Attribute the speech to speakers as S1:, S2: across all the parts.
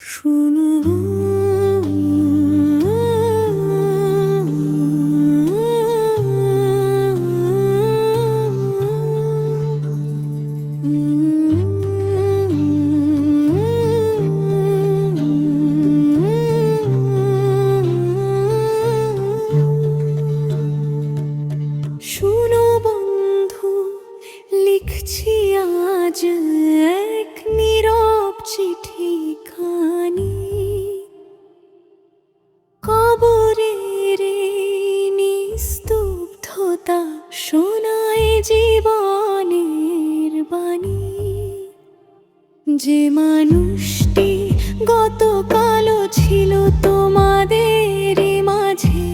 S1: শুনো বন্ধু, লিখছি আজ এক নীরব চিঠি খানি। কবরের নিস্তব্ধতা শোনায় জীবনের বাণী। যে মানুষটি গতকালও ছিল তোমাদের মাঝে,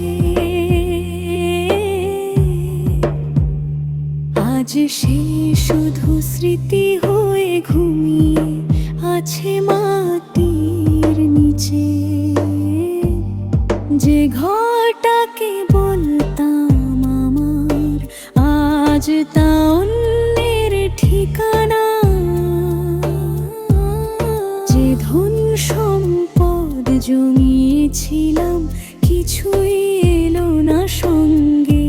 S1: আজ সে শুধু স্মৃতি হয়ে ঘুমিয়ে আছে মাটির নিচে। যে ঘরটাকে বলতাম আমার, আজ তা অন্যের ঠিকানা। যে ধন সম্পদ জমিয়েছিলাম, কিছুই এলো না সঙ্গে।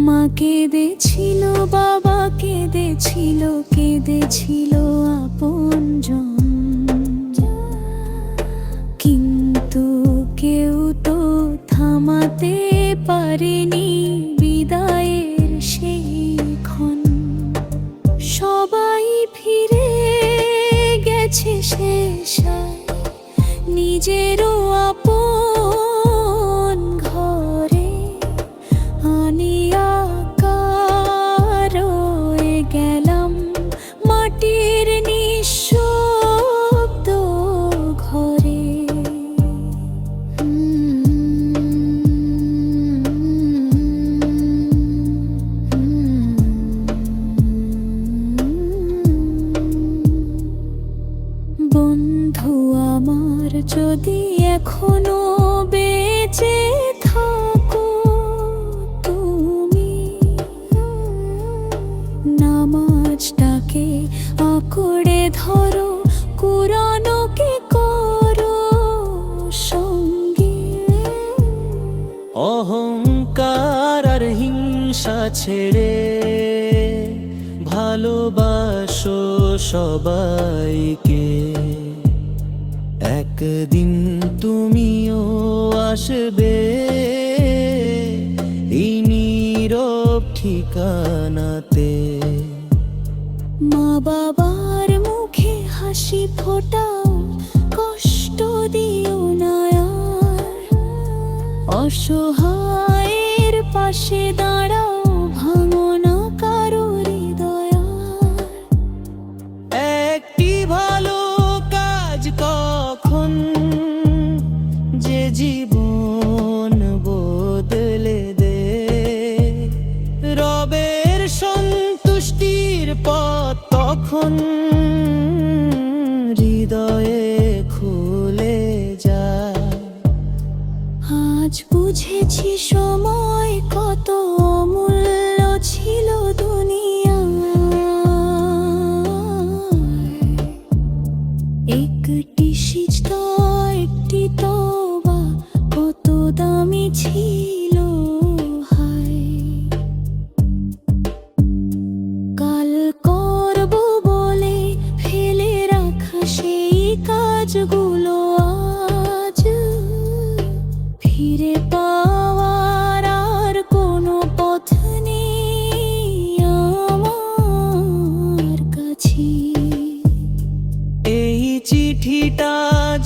S1: মা কেঁদেছিল, বাবা কেঁদেছিল, কেঁদেছিল আপনজন। কিন্তু কেউ তো থামাতে পারেনি বিদায়ের সেই ক্ষণ। সবাই ফিরে গেছে শেষায় নিজেরও আপন ঘরে। গেলাম মাটির নিঃশব্দ ঘরে। বন্ধু আমার, যদি এখনো বেঁচে থাকো তুমি, নামাজটাকে আঁকড়ে ধরো, কুরআনকে করো সঙ্গে।
S2: অহংকার আর হিংসা ছেড়ে ভালোবাসো সবাইকে। একদিন তুমিও আসবে এই নীরব ঠিকানাতে।
S1: মা বাবার মুখে হাসি ফোটাও, কষ্ট দিও না আর। অসহায়ের পাশে দাঁড়াও, ভাঙো না কারো হৃদয়।
S2: একটি ভালো কাজ কখন যে জীবন বদলে দে। রবের সন্তুষ্টির পথ তখন হৃদয়ে খুলে যায়।
S1: আজ বুঝেছি সময় কত অমূল্য ছিল দুনিয়ায়। একটি সিজদা, একটি তওবা কত দামি ছিল হায়। কাল করব বলে ফেলে রাখা সেই কাজগুলো আজ ফিরে পাওয়ার আর কোনো পথ নেই আমার কাছে।
S2: এই চিঠিটা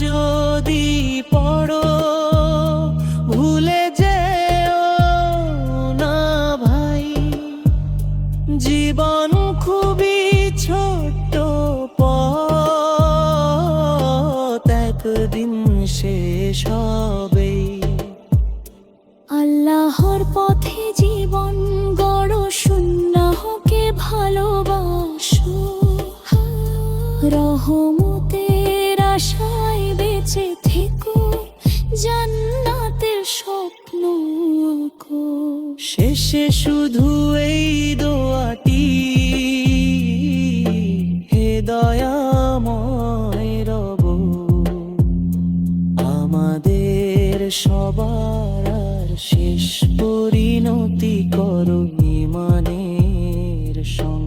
S2: যদি পড়ো
S1: ভালোবাসো, রহমতের আশায় বেঁচে থেকো, জান্নাতের স্বপ্ন আঁকো।
S2: শেষে শুধু এই দোয়াটি, হে দয়াময় রব, আমাদের সবার আর শেষ পরিণতি করো ইমানের সঙ্গে।